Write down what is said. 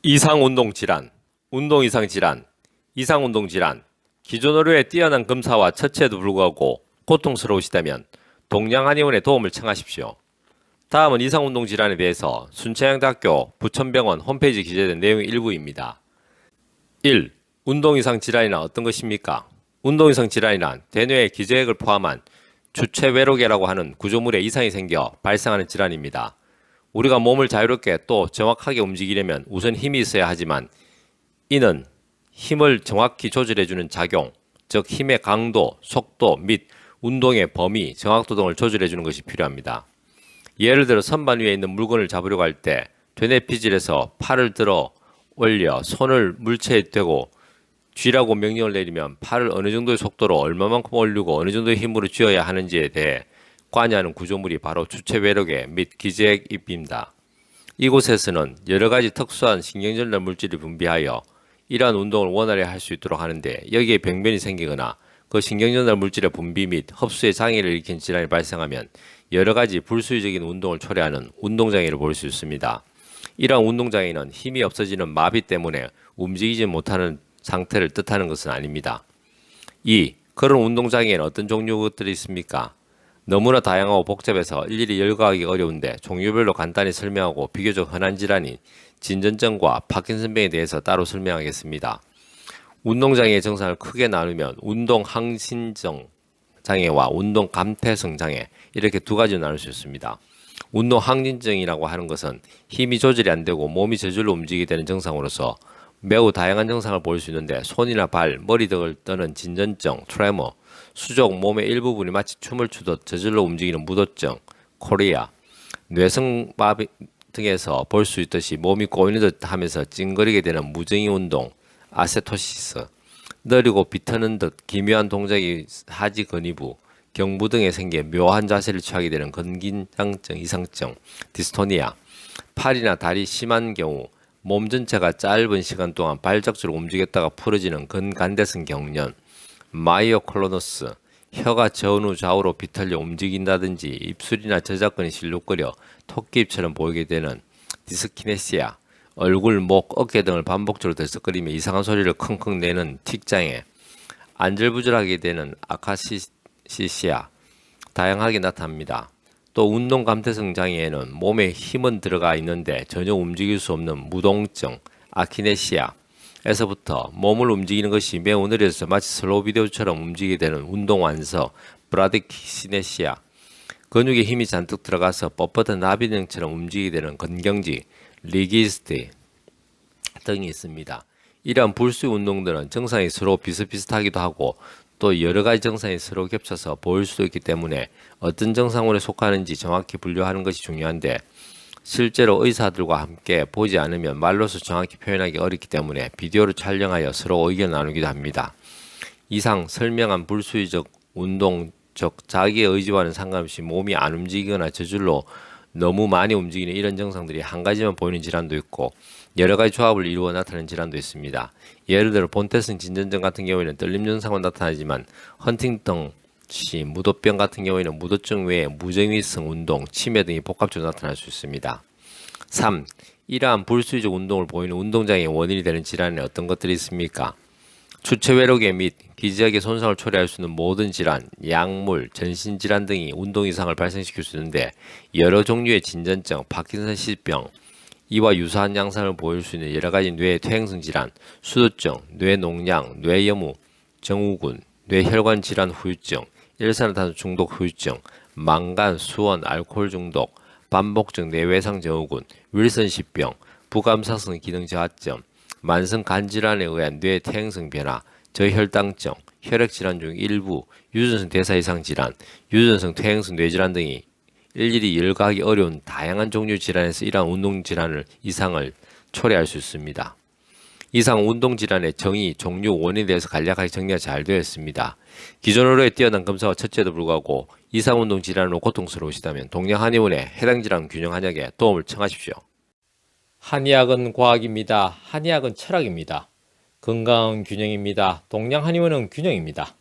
이상운동질환, 운동이상질환, 이상운동질환, 기존 의료의 뛰어난 검사와 처치에도 불구하고 고통스러우시다면 동양한의원의 도움을 청하십시오. 다음은 이상운동질환에 대해서 순천향대학교 부천병원 홈페이지에 기재된 내용의 일부입니다. 1. 운동이상질환이란 어떤 것입니까? 운동이상질환이란 대뇌의 기저액을 포함한 주체외로계라고 하는 구조물에 이상이 생겨 발생하는 질환입니다. 우리가 몸을 자유롭게 또 정확하게 움직이려면 우선 힘이 있어야 하지만 이는 힘을 정확히 조절해주는 작용, 즉 힘의 강도, 속도 및 운동의 범위, 정확도 등을 조절해주는 것이 필요합니다. 예를 들어 선반 위에 있는 물건을 잡으려고 할 때 되뇌피질에서 팔을 들어 올려 손을 물체에 대고 쥐라고 명령을 내리면 팔을 어느 정도의 속도로 얼마만큼 올리고 어느 정도의 힘으로 쥐어야 하는지에 대해 관여하는 구조물이 바로 주체외로계 및 기저액입니다. 이곳에서는 여러 가지 특수한 신경전달 물질이 분비하여 이러한 운동을 원활히 할 수 있도록 하는데 여기에 병변이 생기거나 그 신경전달 물질의 분비 및 흡수의 장애를 일으킨 질환이 발생하면 여러 가지 불수의적인 운동을 초래하는 운동장애를 볼 수 있습니다. 이러한 운동장애는 힘이 없어지는 마비 때문에 움직이지 못하는 상태를 뜻하는 것은 아닙니다. 2. 그런 운동장애에는 어떤 종류 것들이 있습니까? 너무나 다양하고 복잡해서 일일이 열거하기 어려운데 종류별로 간단히 설명하고 비교적 흔한 질환인 진전증과 파킨슨병에 대해서 따로 설명하겠습니다. 운동장애의 증상을 크게 나누면 운동항신증 장애와 운동감퇴성 장애 이렇게 두 가지로 나눌 수 있습니다. 운동항진증이라고 하는 것은 힘이 조절이 안 되고 몸이 저절로 움직이게 되는 증상으로서 매우 다양한 증상을 볼 수 있는데 손이나 발, 머리 등을 떠는 진전증, 트레머, 수족 몸의 일부분이 마치 춤을 추듯 저절로 움직이는 무도증, 코리아, 뇌성마비 등에서 볼 수 있듯이 몸이 꼬이는 듯 하면서 찡거리게 되는 무정의 운동, 아세토시스, 느리고 비트는 듯 기묘한 동작이 하지 근위부, 경부 등에 생겨 묘한 자세를 취하게 되는 근긴장증 이상증, 디스토니아, 팔이나 다리 심한 경우 몸 전체가 짧은 시간 동안 발작적으로 움직였다가 풀어지는 근간대성 경련, 마이오클로노스, 혀가 전후 좌우로 비틀려 움직인다든지 입술이나 저작근이 실룩거려 토끼입처럼 보이게 되는 디스키네시아, 얼굴, 목, 어깨 등을 반복적으로 들썩거리며 이상한 소리를 킁킁 내는 틱장애, 안절부절하게 되는 아카시시아, 다양하게 나타납니다. 또 운동감퇴성 장애에는 몸에 힘은 들어가 있는데 전혀 움직일 수 없는 무동증, 아키네시아, 에서부터 몸을 움직이는 것이 매우 느려서 마치 슬로우 비디오처럼 움직이게 되는 운동완서, 브라디키시네시아, 근육에 힘이 잔뜩 들어가서 뻣뻣한 나비등처럼 움직이게 되는 건경지, 리기스트 등이 있습니다. 이러한 불수의 운동들은 증상이 서로 비슷비슷하기도 하고 또 여러 가지 증상이 서로 겹쳐서 보일 수도 있기 때문에 어떤 증상군에 속하는지 정확히 분류하는 것이 중요한데 실제로 의사들과 함께 보지 않으면 말로서 정확히 표현하기 어렵기 때문에 비디오를 촬영하여 서로 의견 나누기도 합니다. 이상 설명한 불수의적 운동, 즉 자기의 의지와는 상관없이 몸이 안 움직이거나 저절로 너무 많이 움직이는 이런 증상들이 한 가지만 보이는 질환도 있고 여러 가지 조합을 이루어 나타나는 질환도 있습니다. 예를 들어 본태성 진전증 같은 경우에는 떨림 증상만 나타나지만 헌팅턴 시 무도병 같은 경우에는 무도증 외에 무정위성 운동, 치매 등이 복합적으로 나타날 수 있습니다. 3. 이러한 불수의적 운동을 보이는 운동장애의 원인이 되는 질환에 어떤 것들이 있습니까? 주체외로계 및 기저액의 손상을 초래할 수 있는 모든 질환, 약물, 전신질환 등이 운동 이상을 발생시킬 수 있는데 여러 종류의 진전증, 파킨슨시병, 이와 유사한 양상을 보일 수 있는 여러 가지 뇌 퇴행성 질환, 수두증, 뇌농양, 뇌여무, 정우군, 뇌혈관 질환 후유증, 일산화탄소 중독 후유증, 망간, 수원, 알코올 중독, 반복적 뇌외상 증후군, 윌슨시병, 부감사성 기능 저하증, 만성 간질환에 의한 뇌 퇴행성 변화, 저혈당증, 혈액질환 중 일부, 유전성 대사 이상 질환, 유전성 퇴행성 뇌질환 등이 일일이 열거하기 어려운 다양한 종류 질환에서 이러한 운동질환을 이상을 초래할 수 있습니다. 이상 운동질환의 정의, 종류, 원인에 대해서 간략하게 정리가 잘 되어 있습니다. 기존 의료의 뛰어난 검사와 처치에도 불구하고 이상 운동질환으로 고통스러우시다면 동양한의원의 해당 질환 균형 한약에 도움을 청하십시오. 한의학은 과학입니다. 한의학은 철학입니다. 건강은 균형입니다. 동양한의원은 균형입니다.